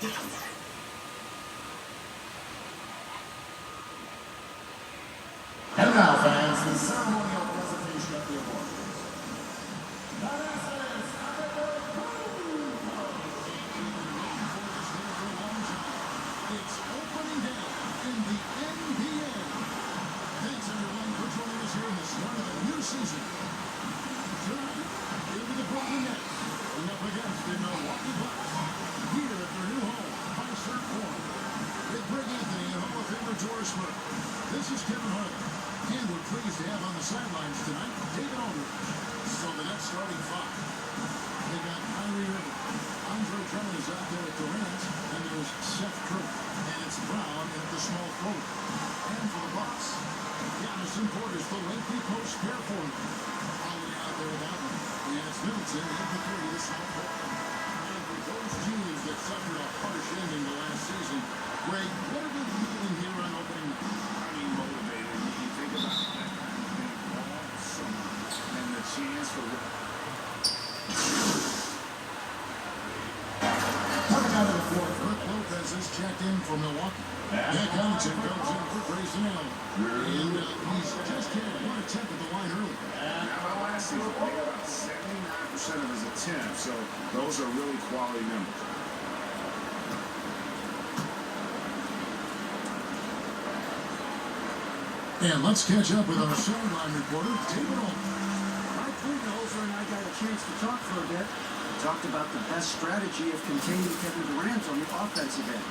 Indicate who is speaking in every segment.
Speaker 1: And now, fans, the ceremonial presentation of the award. It's opening day in the NBA. Thanks, everyone, for joining us here in the start of a new season. Tonight, it'll be the Brooklyn Nets going up against the Milwaukee Bucks here at their new home, Fiserv Forum. With Greg Anthony and Hall of Famer Doris Burke. This is Kevin Hart. And we're pleased to have on the sidelines tonight David Aldridge. So the Nets starting five. They got Kyrie Irving. Andre Drummond is out there at Durant. And there's Seth Curry. And it's Brown at the small forward. And for the Bucks, Giannis Portis, the lengthy post pair forward. Holiday out there with that one. And it's Middleton at the three, the small forward. And for those teams that suffered a harsh ending the last season, Greg, what are we feeling here on opening night?
Speaker 2: I mean, motivated. You think about that kind of thing all summer. And the chance for...
Speaker 1: Coming out of the fourth, Brook Lopez is checked in for Milwaukee. Matt Connaughton comes in for Grayson Allen. And he's just hit one attempt at the line early.
Speaker 2: Now, last season, he got about 79% of his attempts, so those are really quality numbers.
Speaker 1: And let's catch up with our sideline reporter, David Aldridge.
Speaker 3: Mike Budenholzer and I got a chance to talk for a bit. We talked about the best strategy of containing Kevin Durant on the offensive end.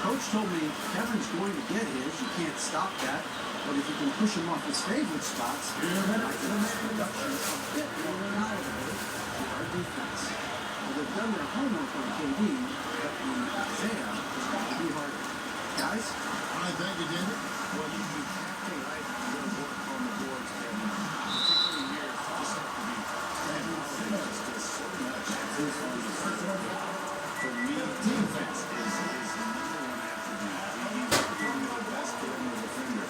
Speaker 3: Coach told me Kevin's going to get his. You can't stop that. But if you can push him off his favorite spots, I can make production a bit more palatable to our defense. Well, they've done their homework on KD, but the exam is going to be harder. Guys?
Speaker 1: All right, thank you, David.
Speaker 2: Well, you have to like your work on the boards, Kevin. Particularly here, you just have to be just so much for me, defense is number one attribute. He's the best perimeter defender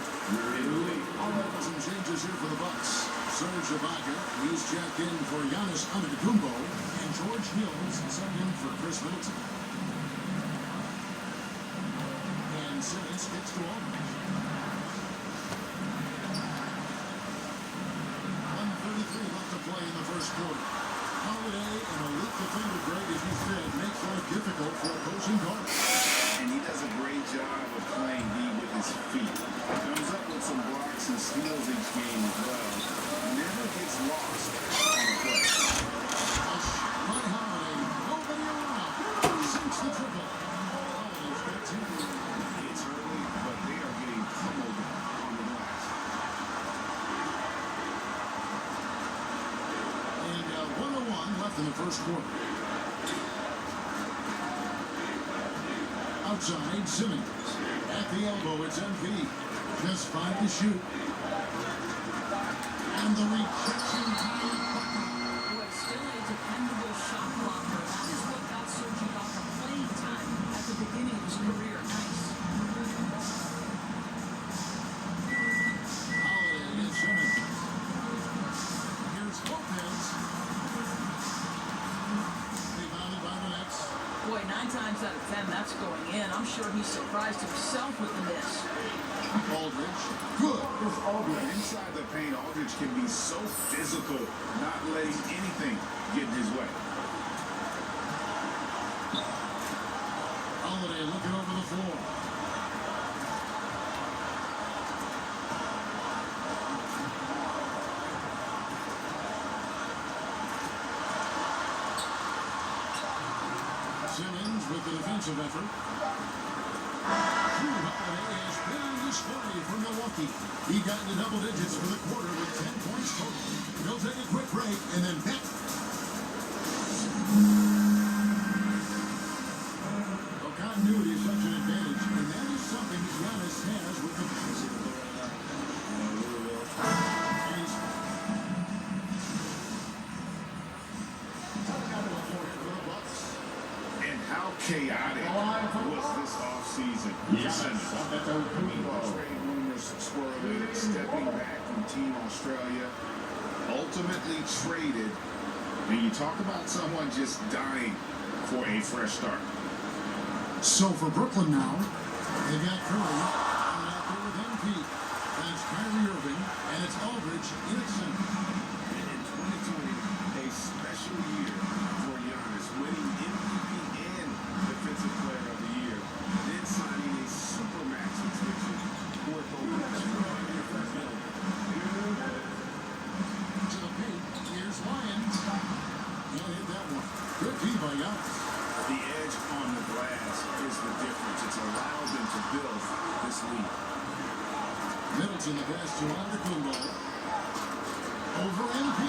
Speaker 2: in the league.
Speaker 1: All right, some changes here for the Bucks. Serge Ibaka, he's checked in for Giannis Antetokounmpo, and George Hill is subbed in for Chris Middleton. And Simmons gets to Aldridge. 1:33 left to play in the first quarter. Holiday, an elite defender, Greg, as you said, makes life difficult for opposing guards.
Speaker 2: And he does a great job of playing D with his feet. Comes up with some blocks and steals each game as well. Never gets lost on the play.
Speaker 1: By Holiday, nobody around. Sinks the triple. Holiday's got two.
Speaker 2: It's early, but they are getting pummeled on the glass.
Speaker 1: And 1:01 left in the first quarter. Outside, Simmons. At the elbow, it's MP. Just 5 to shoot. And the rejection by
Speaker 4: Boy, still a dependable shot blocker. That is what got Serge Ibaka playing time at the beginning of his career. Nice.
Speaker 1: Holiday against Simmons. Here's Lopez. Rebounded by the Nets.
Speaker 4: Boy, 9 times out of 10, that's going in. I'm sure he surprised himself with the miss.
Speaker 1: Aldridge. Good.
Speaker 2: But inside the paint, Aldridge can be so physical, not letting anything get in his way.
Speaker 1: Holiday looking over the floor. Simmons with the defensive effort. Drew Holiday has been on display for Milwaukee. He got into double digits for the quarter with 10 points total. He'll take a quick break and then back. Well, continuity is such an advantage, and that is something Giannis has with the pass.
Speaker 2: And how chaotic was this offseason? Trade rumors swirling, stepping back from Team Australia, ultimately traded. And you talk about someone just dying for a fresh start.
Speaker 1: So for Brooklyn now, they've got Curry and out there with MP. That's Kyrie Irving, and it's Aldridge in at center.
Speaker 2: In 2020, a special year for Giannis, winning MVP and Defensive Player of the Year, then signing a Supermax extension worth over $250 million.
Speaker 1: To the paint, here's Lyons. He'll hit that one. Good D by Giannis.
Speaker 2: The edge on the glass is the difference. It's allowed them to build this lead.
Speaker 1: Middleton the pass to Antetokounmpo. Over MP.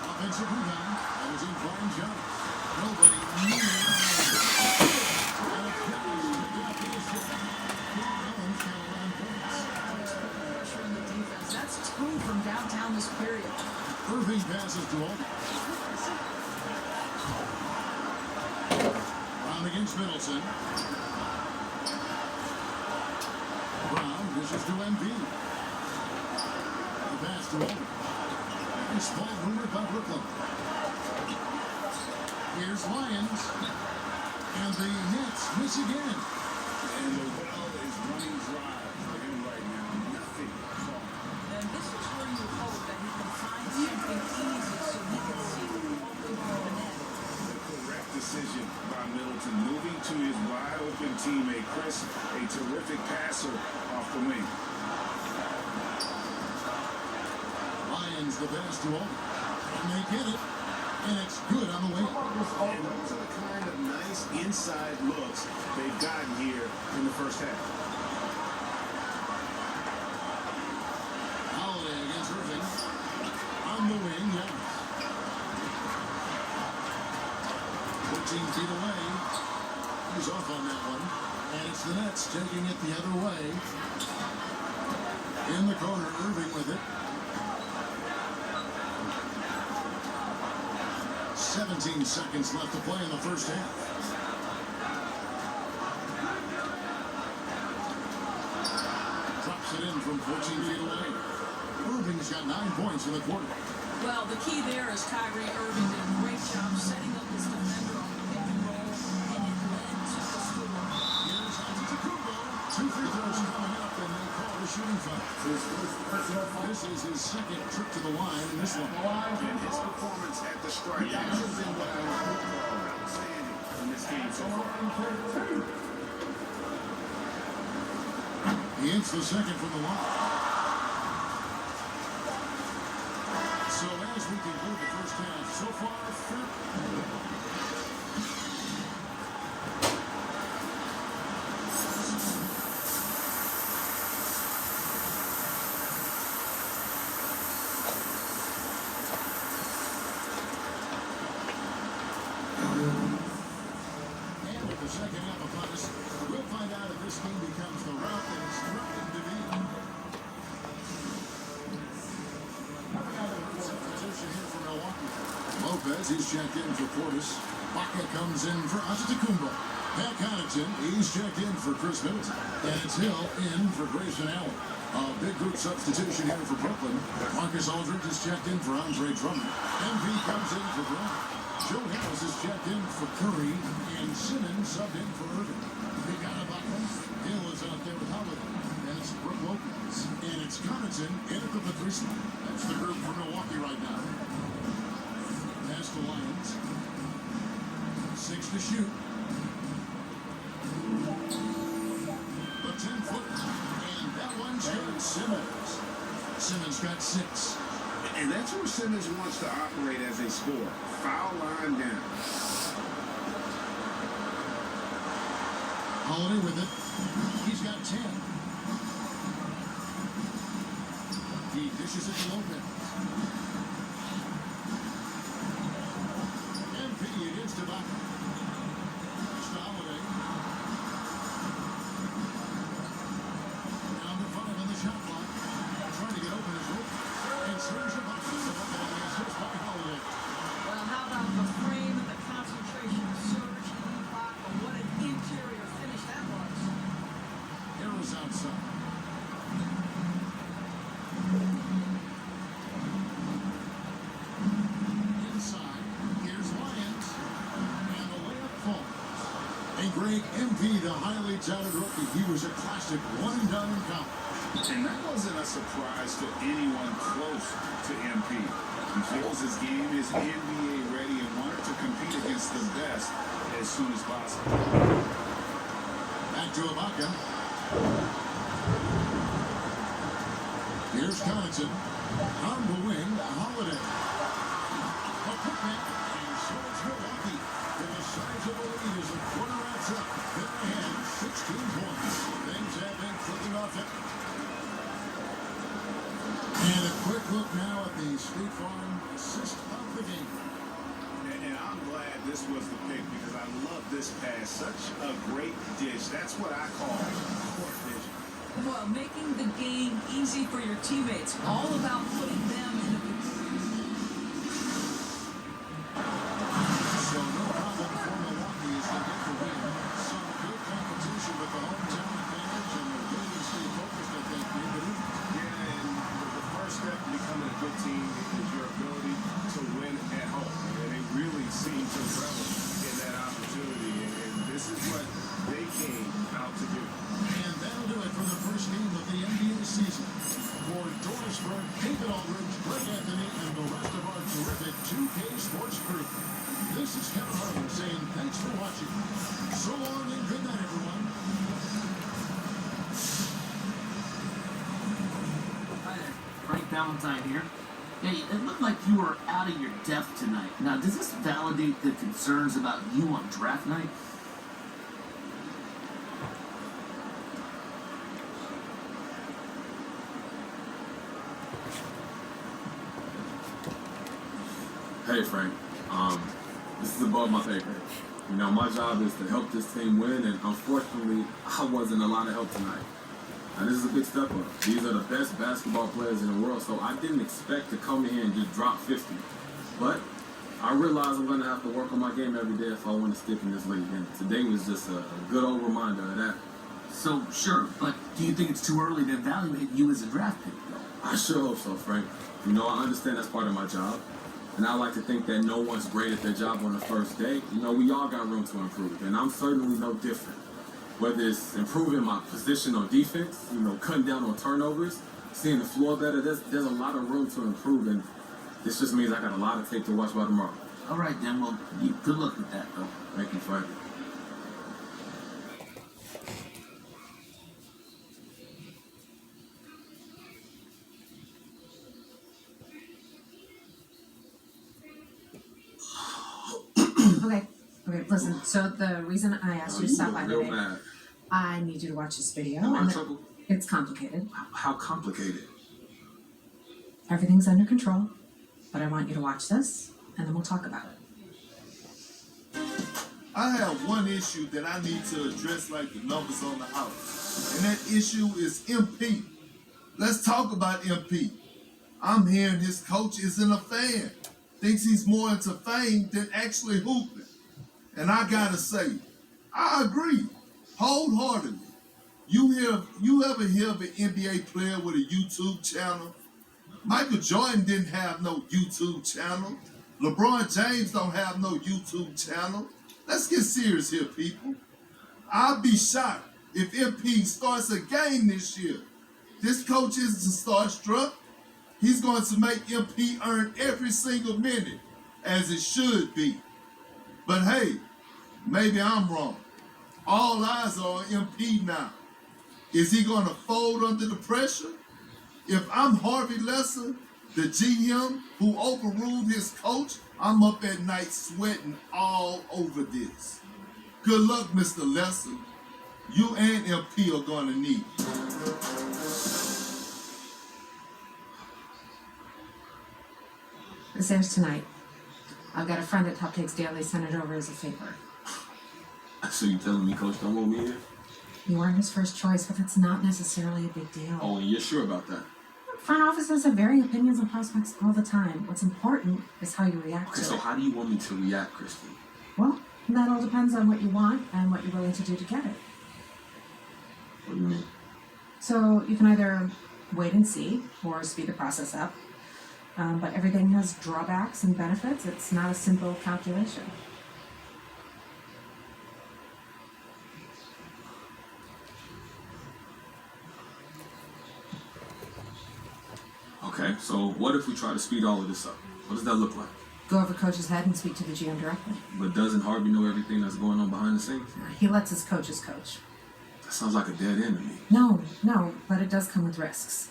Speaker 1: Offensive rebound. That was in fine Giannis. Nobody knew it. And a pass to the assist. Allen's got 11 points.
Speaker 4: Pressure in the defense. That's 2 from downtown this period.
Speaker 1: Irving passes to Aldridge. Brown against Middleton. Brown dishes to Embiid. The pass to Aldridge. It's ball rumored by Brooklyn. Here's Lyons. And the Nets miss again.
Speaker 2: And the well is running dry for him right now. Nothing falling.
Speaker 4: And this is where you hope that he can find something easy so he can see the ball over the net.
Speaker 2: The correct decision by Middleton, moving to his wide open teammate Chris, a terrific passer off the wing.
Speaker 1: Lyons the pass to Aldridge. And they get it. And it's good on the way.
Speaker 2: And those are the kind of nice inside looks they've gotten here in the first half.
Speaker 1: Holiday against Irving. On the wing, Giannis. 14 feet away. He's off on that one. And it's the Nets taking it the other way. In the corner, Irving with it. 17 seconds left to play in the first half. Drops it in from 14 feet away. Irving's got 9 points in the quarter.
Speaker 4: Well, the key there is Kyrie Irving did a great job setting up his defender on the pick and roll, and it led to the score.
Speaker 1: Here's Antetokounmpo. 2 free throws coming up, and they call the shooting foul. This is his second trip to the line in this one.
Speaker 2: And his performance at the stripe hasn't been what I was hoping for. Outstanding in this game so far.
Speaker 1: He hits the second from the line. So as we conclude the first half, so far, and with the second half upon us, we'll find out if this game becomes the route that it's threatening to be. Substitution here for Milwaukee. Lopez, he's checked in for Portis. Baca comes in for Antetokounmpo. Pat Connaughton, he's checked in for Chris Middleton. And it's Hill in for Grayson Allen. A big group substitution here for Brooklyn. Marcus Aldridge is checked in for Andre Drummond. MV comes in for Brown. Joe Harris is checked in for Curry. And Simmons subbed in for Irving. Big out of Baca. Hill is out there with Holiday. And it's Brook Lopez. And it's Connaughton in at the 3 spot. That's the group for Milwaukee right now. Pass to Lyons. 6 to shoot. The 10-footer. And that one's good. Simmons. Simmons got 6.
Speaker 2: And that's where Simmons wants to operate as a scorer. Foul line down.
Speaker 1: Holiday with it. He's got 10. He dishes it to Lopez. MP against Ibaka. It's to Holiday. Down to 5 on the shot clock. Trying to get open his rope. And Serge Ibaka. Ibaka on the assist by Holiday.
Speaker 4: Well, how about the frame and the concentration of Serge Ibaka? What an interior finish that was.
Speaker 1: Arrows outside. break, MP, the highly touted rookie, he was a classic one and done in college.
Speaker 2: And that wasn't a surprise to anyone close to MP. He feels his game is NBA ready and wanted to compete against the best as soon as possible.
Speaker 1: Back to Ibaka. Here's Connaughton. On the wing, Holiday. A putback, and so it's Milwaukee. With the size of a lead as the quarter wraps up. They're ahead, 16 points. Things have been clicking off it. And a quick look now at the State Farm assist of the game.
Speaker 2: And I'm glad this was the pick because I love this pass. Such a great dish. That's what I call court vision.
Speaker 4: Well, making the game easy for your teammates, all about putting them in a
Speaker 1: So no problem for Milwaukee as they get the win. Some good competition with the hometown advantage and the ability to stay focused, I think, maybe.
Speaker 2: Yeah, and the first step to becoming a good team is your ability to win at home. And they really seem to revel in that opportunity. And this is what they came out to do.
Speaker 1: And that'll do it for the first game of the NBA season. For Doris Burke, David Aldridge, Greg Anthony, and the rest of our terrific 2K Sports crew, this is Kevin Harlan saying thanks for watching. So long and good night, everyone.
Speaker 5: Hi there, Frank Valentine here. Hey, it looked like you were out of your depth tonight. Now, does this validate the concerns about you on draft night?
Speaker 6: Hey Frank, this is above my pay grade. You know, my job is to help this team win, and unfortunately, I wasn't a lot of help tonight. Now, this is a big step up. These are the best basketball players in the world, so I didn't expect to come in here and just drop 50. But I realize I'm going to have to work on my game every day if I want to stick in this league, and today was just a good old reminder of that.
Speaker 5: So, sure, but do you think it's too early to evaluate you as a draft pick, though?
Speaker 6: I sure hope so, Frank. You know, I understand that's part of my job. And I like to think that no one's great at their job on the first day. You know, we all got room to improve, and I'm certainly no different. Whether it's improving my position on defense, you know, cutting down on turnovers, seeing the floor better, there's a lot of room to improve, and this just means I got a lot of tape to watch by tomorrow.
Speaker 5: All right, then, well, good luck with that, though.
Speaker 6: Thank you, Frank.
Speaker 7: Okay, listen, so the reason I asked you to stop by
Speaker 6: real
Speaker 7: today,
Speaker 6: mad.
Speaker 7: I need you to watch this video.
Speaker 6: Am I in
Speaker 7: and
Speaker 6: trouble?
Speaker 7: It's complicated.
Speaker 6: How complicated?
Speaker 7: Everything's under control, but I want you to watch this, and then we'll talk about it.
Speaker 8: I have one issue that I need to address like the numbers on the house. And that issue is MP. Let's talk about MP. I'm hearing his coach isn't a fan. Thinks he's more into fame than actually hooping. And I gotta say, I agree wholeheartedly. You ever hear of an NBA player with a YouTube channel? Michael Jordan didn't have no YouTube channel. LeBron James don't have no YouTube channel. Let's get serious here, people. I'll be shocked if MP starts a game this year. This coach isn't starstruck. He's going to make MP earn every single minute, as it should be. But hey, maybe I'm wrong. All eyes are on MP now. Is he going to fold under the pressure? If I'm Harvey Lesser, the GM who overruled his coach, I'm up at night sweating all over this. Good luck, Mr. Lesser. You and MP are going to need it.
Speaker 7: This airs tonight. I've got a friend at Top Takes Daily, send it over as a favor.
Speaker 6: So you telling me Coach don't want me here?
Speaker 7: You weren't his first choice, but that's not necessarily a big deal.
Speaker 6: Oh, and you're sure about that?
Speaker 7: Front offices have varying opinions on prospects all the time. What's important is how you react
Speaker 6: Okay,
Speaker 7: to
Speaker 6: so
Speaker 7: it.
Speaker 6: how do you want me to react, Christy?
Speaker 7: Well, that all depends on what you want and what you're willing to do to get it.
Speaker 6: What do you mean?
Speaker 7: So you can either wait and see or speed the process up. But everything has drawbacks and benefits. It's not a simple calculation.
Speaker 6: Okay, so what if we try to speed all of this up? What does that look like?
Speaker 7: Go over coach's head and speak to the GM directly.
Speaker 6: But doesn't Harvey know everything that's going on behind the scenes?
Speaker 7: He lets his coaches coach.
Speaker 6: That sounds like a dead end to me.
Speaker 7: No, but it does come with risks.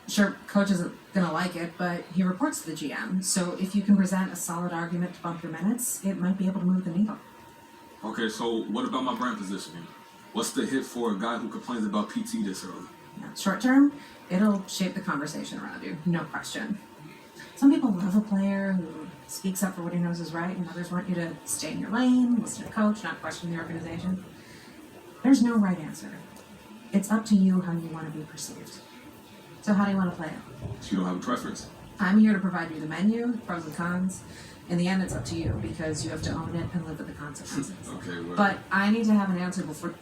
Speaker 7: Sure, coach isn't gonna like it, but he reports to the GM, so if you can present a solid argument to bump your minutes, it might be able to move the needle.
Speaker 6: Okay, so what about my brand positioning? What's the hit for a guy who complains about PT this early?
Speaker 7: Now, short term, it'll shape the conversation around you, no question. Some people love a player who speaks up for what he knows is right, and others want you to stay in your lane, listen to coach, not question the organization. There's no right answer. It's up to you how you want to be perceived. So how do you want to play it?
Speaker 6: So you don't have a preference?
Speaker 7: I'm here to provide you the menu, pros and cons. In the end, it's up to you because you have to own it and live with the consequences.
Speaker 6: Okay, well.
Speaker 7: But I need to have an answer before.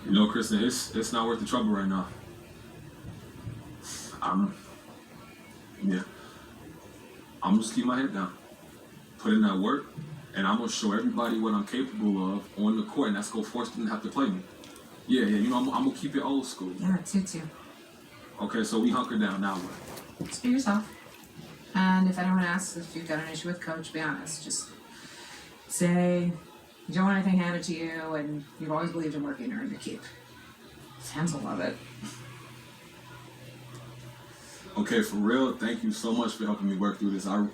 Speaker 6: You know, Kristen, it's not worth the trouble right now. I'm just keep my head down, put in that work, and I'm gonna show everybody what I'm capable of on the court, and that's gonna force them to have to play me. Yeah, you know, I'm gonna keep it old school.
Speaker 7: Yeah, it suits you.
Speaker 6: Okay, so we hunker down, now what?
Speaker 7: Just be yourself. And if anyone asks if you've got an issue with coach, be honest. Just say you don't want anything handed to you, and you've always believed in working to earn your keep. Fans will love it.
Speaker 6: Okay, for real, thank you so much for helping me work through this. I